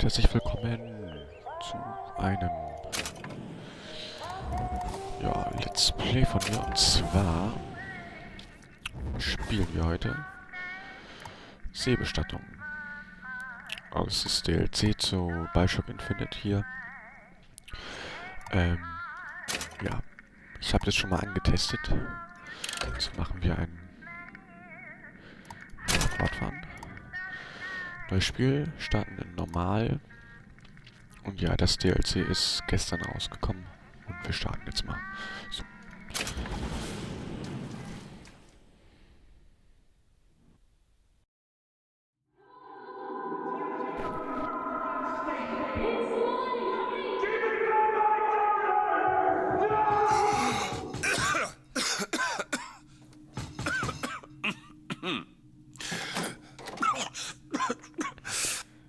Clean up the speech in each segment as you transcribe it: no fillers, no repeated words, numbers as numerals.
seid herzlich willkommen zu einem Let's Play von mir. Und zwar spielen wir heute Seebestattung. Also es ist DLC zu Bioshock Infinite hier. Ich habe das schon mal angetestet. Jetzt machen wir ein Fortfahren. Neues Spiel, starten in normal. Und ja, das DLC ist gestern rausgekommen. Und wir starten jetzt mal. So.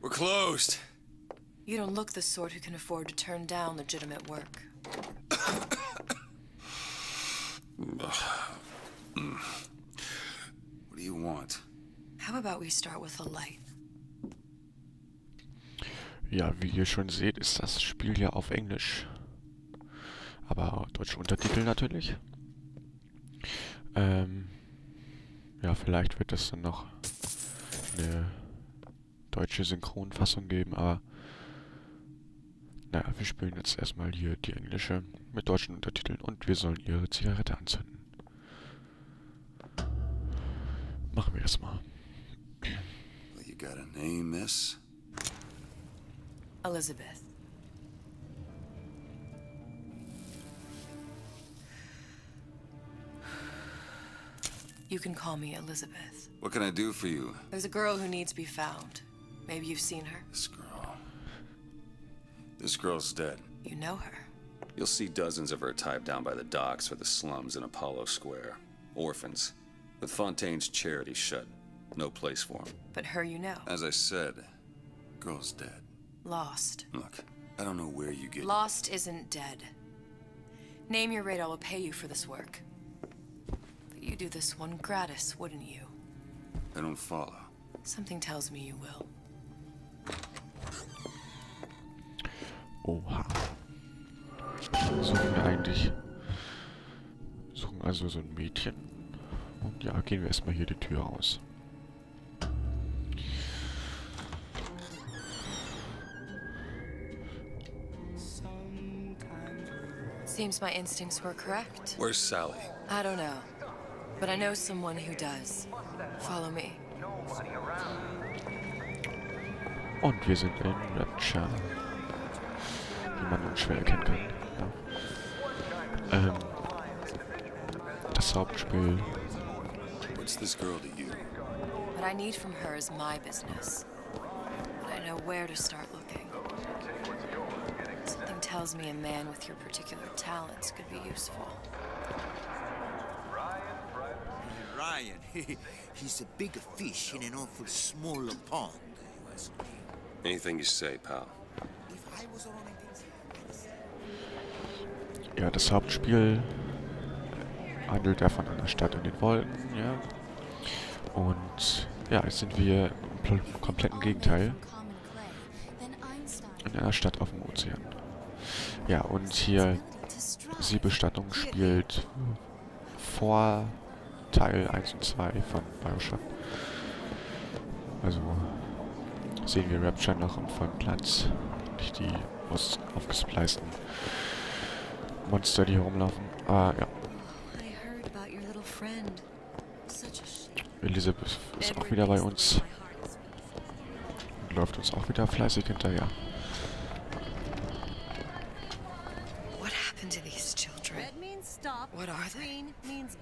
We're closed. You don't look the sort who can afford to turn down legitimate work. What do you want? How about we start with a light? Ja, wie ihr schon seht, ist das Spiel ja auf Englisch. Aber deutsche Untertitel natürlich. Ja, vielleicht wird es dann noch eine deutsche Synchronfassung geben, aber naja, wir spielen jetzt erstmal hier die englische mit deutschen Untertiteln und wir sollen ihre Zigarette anzünden. Machen wir das mal. Well, you got a name, miss? Elizabeth. You can call me Elizabeth. What can I do for you? There's a girl who needs to be found. Maybe you've seen her. This girl's dead. You know her. You'll see dozens of her tied down by the docks or the slums in Apollo Square. Orphans. With Fontaine's charity shut. No place for them. But her you know. As I said, girl's dead. Lost. Look, I don't know where you get... Lost isn't dead. Name your rate, I will pay you for this work. But you do this one gratis, wouldn't you? I don't follow. Something tells me you will. Oha. Suchen also so ein Mädchen. Und ja, gehen wir erstmal hier die Tür aus. Seems my instincts were correct. Where's Sally? I don't know. But I know someone who does. Follow me. Und wir sind in Rapture. Wie man unschwer erkennen kann. Ja. Das Hauptspiel. What's this girl to you? What I need from her is my business. But I know where to start looking. Something tells me a man with your particular talents could be useful. Ryan, he's a big fish in an awful smaller pond. Anything you say, pal. Ja, das Hauptspiel handelt ja von einer Stadt in den Wolken, ja. Und ja, jetzt sind wir im kompletten Gegenteil. In einer Stadt auf dem Ozean. Ja, und hier Seebestattung spielt Vorteil 1 und 2 von Bioshock. Also sehen wir Rapture noch im vollen Platz. Nicht die aufgespleisten Monster, die hier rumlaufen. Ah, ja. Elizabeth ist auch wieder bei uns. Und läuft uns auch wieder fleißig hinterher. What happened to these children? What are they?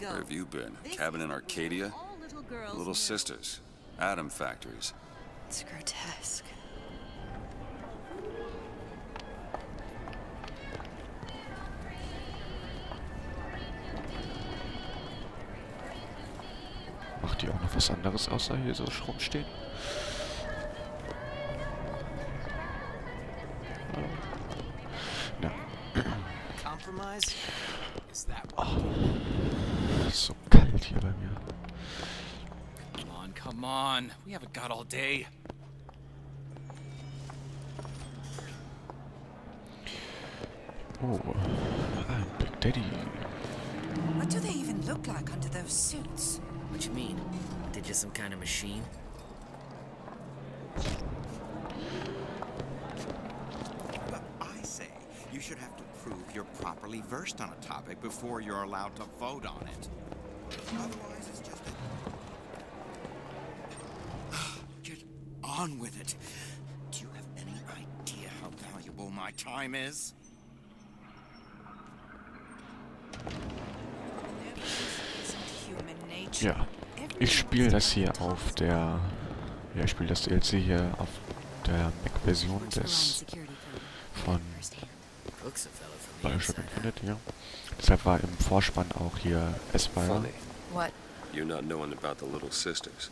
Where have you been? Cabin in Arcadia? Little sisters. Atom factories. It's grotesque. Macht die auch noch was anderes, außer hier so rumstehen? Ja. Oh, so kalt hier bei mir. Come on, we haven't got all day. Oh, ein Big Daddy. What do they even look like under those suits? What you mean? They're just some kind of machine? But I say you should have to prove you're properly versed on a topic before you're allowed to vote on it. Otherwise, it's just a... Get on with it. Do you have any idea how valuable my time is? Ja, ich spiele das hier auf der... Ja, ich spiele das DLC hier auf der Mac-Version von Looks a fella from the Bioshock inside. Infinite, ja. Deshalb war im Vorspann auch hier Aspire. Funny, What? you're not knowing about the little sisters.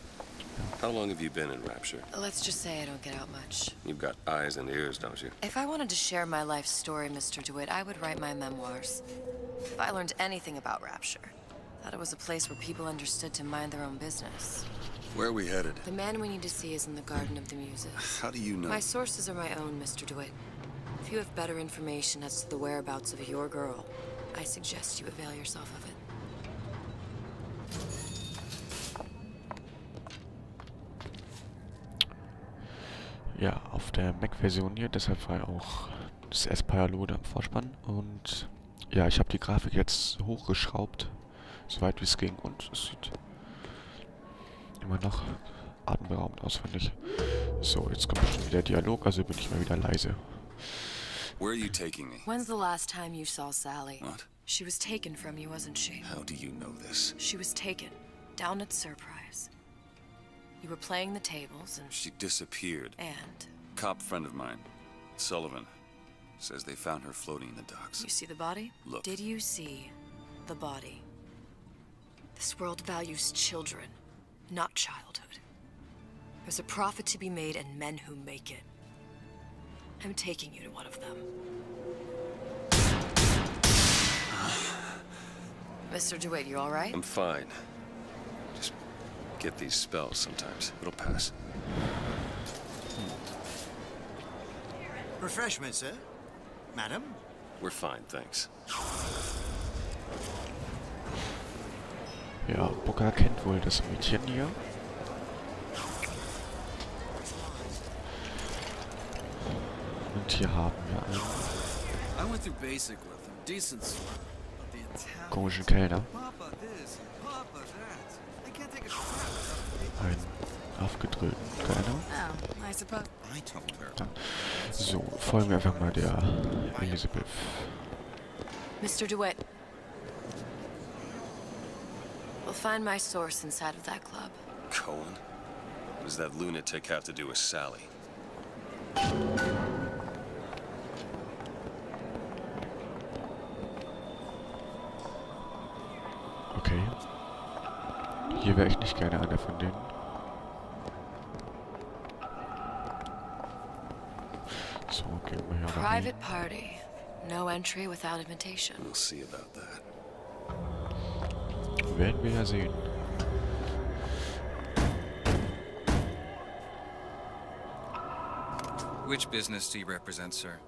How long have you been in Rapture? Let's just say I don't get out much. You've got eyes and ears, don't you? If I wanted to share my life story, Mr. DeWitt, I would write my memoirs. If I learned anything about Rapture, thought it was a place where people understood to mind their own business. Where are we headed? The man we need to see is in the Garden of the Muses. How do you know? My sources are my own, Mr. DeWitt. If you have better information as to the whereabouts of your girl, I suggest you avail yourself of it. Ja, auf der Mac-Version hier, deshalb war auch das Aspire-Loader im Vorspann. Und ja, ich habe die Grafik jetzt hochgeschraubt, soweit wie es ging. Und es sieht immer noch atemberaubend aus, finde ich. So, jetzt kommt schon wieder Dialog, also bin ich mal wieder leise. Where are you taking me? When's the last time you saw Sally? What? She was taken from you, wasn't she? How do you know this? She was taken, down at Surprise. You were playing the tables and... She disappeared. And... Cop friend of mine, Sullivan, says they found her floating in the docks. You see the body? Look. Did you see the body? This world values children, not childhood. There's a profit to be made and men who make it. I'm taking you to one of them. Mr. DeWitt, you all right? I'm fine. Just get these spells sometimes. It'll pass. Refreshment, sir? Madam? We're fine, thanks. Ja, Booker kennt wohl das Mädchen hier. Und hier haben wir einen I went through basic with him, decent sort. But the Italians, komischen Kellner. Papa this, Papa that. I can't take a crap. Einen aufgedrillten Kellner. Oh, I suppose. I told her. Ja. So, folgen wir einfach mal der Elizabeth. Mr. DeWitt. We'll find my source inside of that club. Cohen? What does that lunatic have to do with Sally? Okay. Hier wäre ich nicht gerne einer von denen. So, gehen wir hier rein. Private party. No entry without invitation. We'll see about that. Werden wir ja sehen. Which business do you represent, sir?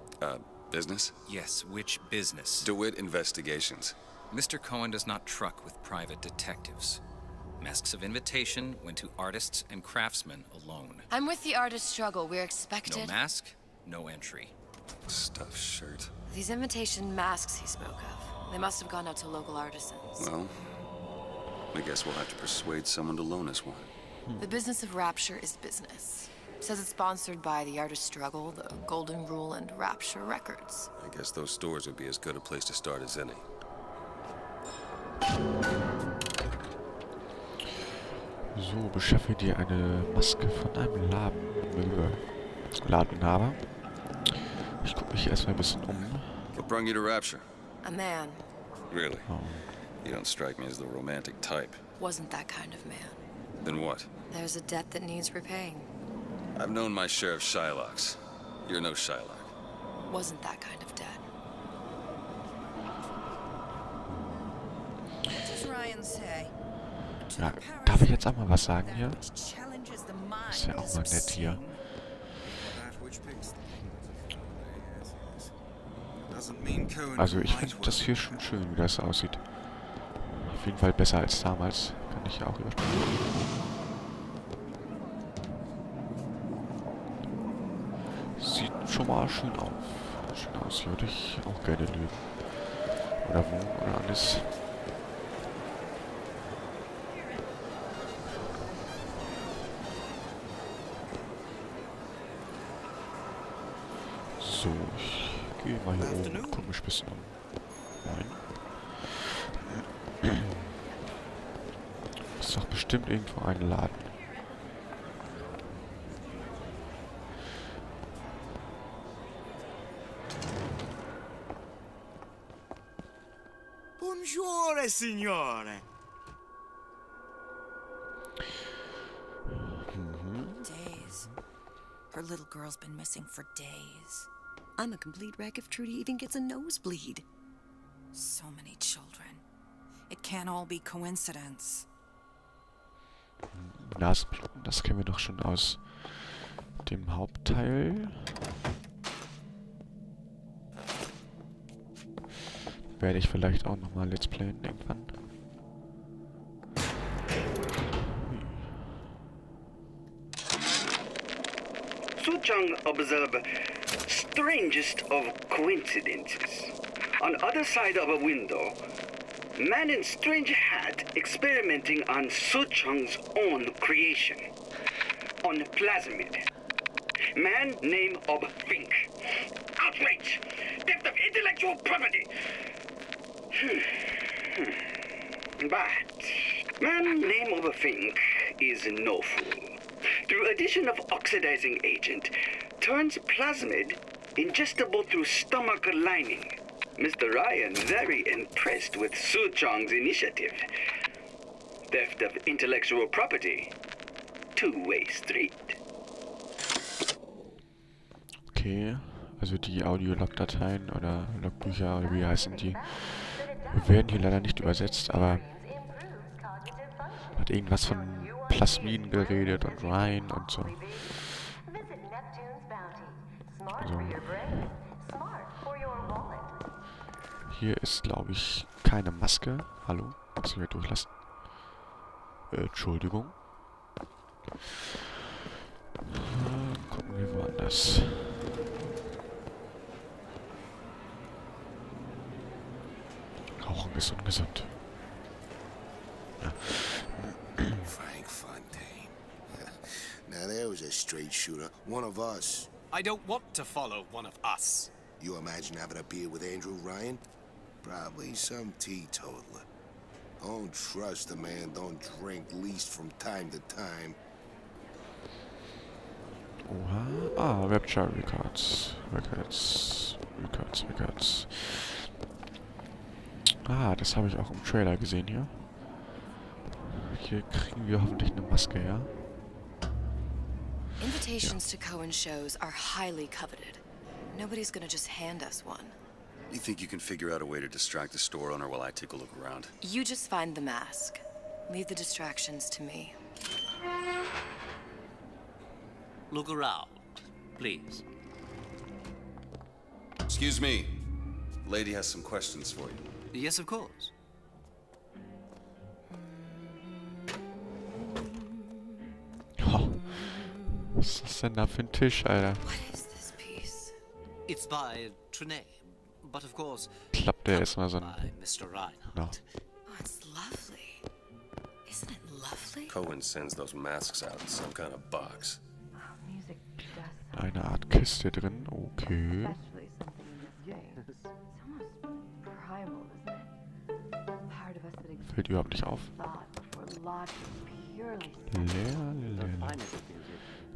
Business? Yes, which business? DeWitt Investigations. Mr. Cohen does not truck with private detectives. Masks of invitation went to artists and craftsmen alone. I'm with the artist struggle. We're No expected. mask, no entry. Stuffed shirt. These invitation masks he spoke of. They must have gone out to local artisans. Well, I guess we'll have to persuade someone to loan us one. The business of Rapture is business. Says it's sponsored by the Artist Struggle, the Golden Rule, and Rapture Records. I guess those stores would be as good a place to start as any. So, beschaffe dir eine Maske von einem Ladenhaber. Ich gucke mich erstmal ein bisschen um. What brought you to Rapture? A man Really? Oh. You don't strike me as the romantic type. wasn't that kind of man. Then what? There's a debt that needs repaying. I've known my share of Shylocks. You're no Shylock. Wasn't that kind of debt. What does Ryan say? Ja, darf ich jetzt auch mal was sagen hier? Ist ja auch mal nett hier. Also ich finde das hier schon schön, wie das aussieht. Auf jeden Fall besser als damals. Kann ich ja auch überspringen. Sieht schon mal schön aus. Hier würde ich auch gerne leben. Oder wohnen oder alles. So, ich gehe mal hier oben und gucke mich ein bisschen um. Moin. Ist doch bestimmt irgendwo ein Laden. Buongiorno, signore. Days. Her little girl's been missing for days. I'm a complete wreck if Trudy even gets a nosebleed. So many children. It can't all be coincidence. Das kennen wir doch schon aus dem Hauptteil. Werde ich vielleicht auch nochmal Let's Playen irgendwann. Soo-chang observed strangest of coincidences. On other side of a window, man in strange hat experimenting on Soo-chang's own creation. On plasmid. Man name of Fink. Outrage! Theft of intellectual property! But man name of Fink is no fool. Through addition of oxidizing agent, turns plasmid ingestible through stomach lining. Mr. Ryan very impressed with Soo-chang's initiative. Theft of intellectual property. Two-way street. Okay, also die Audio-Log-Dateien oder Logbücher oder wie heißen die, werden hier leider nicht übersetzt, aber hat irgendwas von Plasmiden geredet und Ryan und so. Also, hier ist, glaube ich, keine Maske. Hallo, kannst du hier durchlassen? Entschuldigung. Gucken wir woanders. Rauchen ist ungesund. Ja. Frank Fontaine. Now there was a straight shooter, one of us. I don't want to follow one of us. You imagine having a beer with Andrew Ryan? Probably some teetotaler. Don't trust a man, don't drink, least from time to time. Oha. Ah, Rapture Records. Ah, das habe ich auch im Trailer gesehen hier. Hier kriegen wir hoffentlich eine Maske, ja? Invitations to Cohen shows are highly coveted. Nobody's gonna just hand us one. You think you can figure out a way to distract the store owner while I take a look around? You just find the mask. Leave the distractions to me. Look around, please. Excuse me. Lady has some questions for you. Yes, of course. Oh, was ist das denn da für ein Tisch, Alter? What is this piece? It's by Trine, but of course, Klappt der erstmal so by ein... Mr. Reinhardt. No. Oh, it's lovely. Isn't it lovely? Cohen sends those masks out in some kind of box. Music does Eine Art Kiste drin, okay. especially something in this game. It's almost primal, isn't it? Part of us that exists Fällt überhaupt nicht auf. thought before logic purely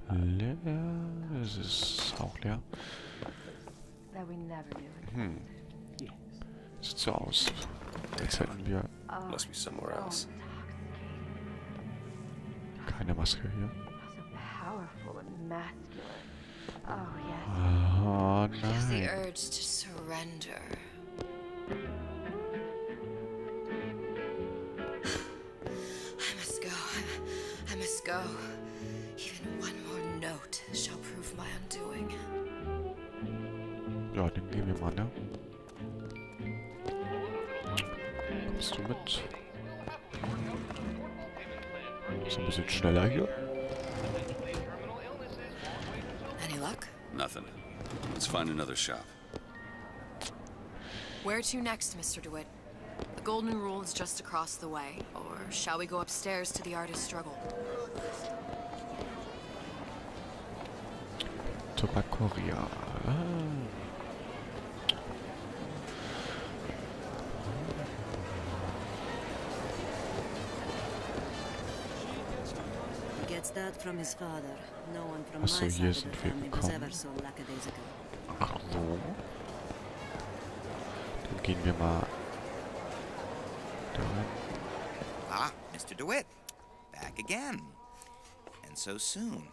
Leer. Es ist auch leer. that we never knew existed. Sieht so aus, als hätten wir Must be somewhere else. keine Maske hier. So powerful and masculine. Oh yes. Oh I have the nein. urge to surrender. I must go. I must go. Even one more note shall prove my undoing. Ja, den gehen wir mal, ne? Bist du mit? Ist ein bisschen schneller hier. Any luck? Nothing. Let's find another shop. Where to next, Mr. DeWitt? The Golden Rule is just across the way. Or shall we go upstairs to the artist's struggle? Tobakoria. Gets that from his father. No one from Achso, my hier side of sind the wir family was gekommen. ever so lackadaisical. Ach so. Dann gehen wir mal dahin. Ah, Mr. DeWitt. Back again. And so soon.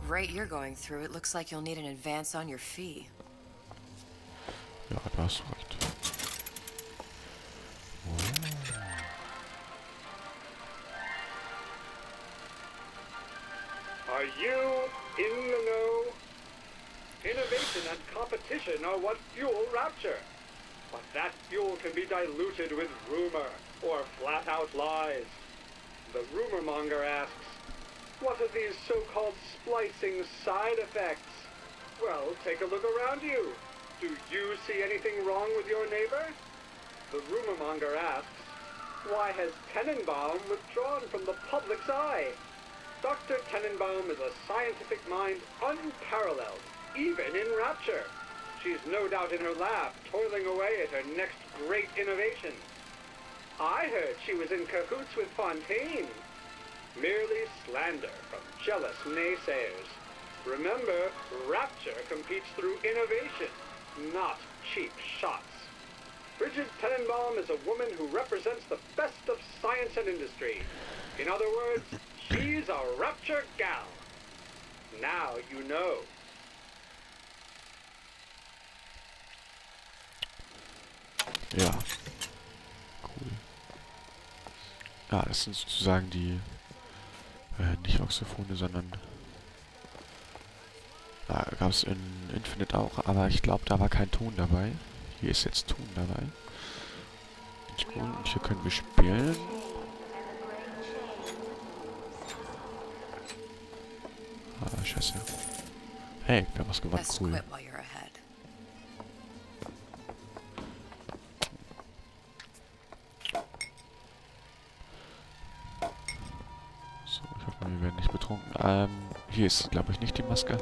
Rate you're going through, it looks like you'll need an advance on your fee. Ja, da hast du recht. Are you in the know? Innovation and competition are what fuel rapture. But that fuel can be diluted with rumor or flat-out lies. The rumor monger asks, what are these so-called splicing side effects? Well, take a look around you. Do you see anything wrong with your neighbor? The rumor monger asks, why has Tenenbaum withdrawn from the public's eye? Dr. Tenenbaum is a scientific mind unparalleled, even in rapture. She's no doubt in her lab, toiling away at her next great innovation. I heard she was in cahoots with Fontaine. Merely slander from jealous naysayers. Remember, rapture competes through innovation, not cheap shots. Bridget Tenenbaum is a woman who represents the best of science and industry. In other words, she's a rapture gal. Now you know. Ja. Cool. Ja, das sind sozusagen die nicht Oxophone, sondern gab es in Infinite auch, aber ich glaube, da war kein Ton dabei. Hier ist jetzt Ton dabei. Und hier können wir spielen. Ah, scheiße. Hey, wir haben was gewonnen, Best cool. quit while you're ahead. So, ich hoffe, wir werden nicht betrunken. Hier ist, glaube ich, nicht die Maske.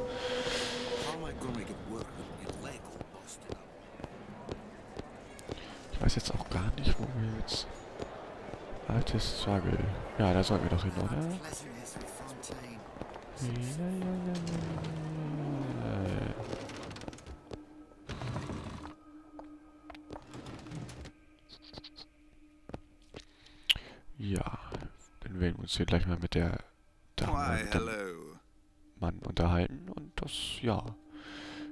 Ich weiß jetzt auch gar nicht, wo wir jetzt... Altes Struggle. Ja, da sollten wir doch hin, oder? Ja, dann werden wir uns hier gleich mal mit der Dame, mit dem Mann unterhalten und das, ja,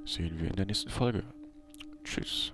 sehen wir in der nächsten Folge. Tschüss.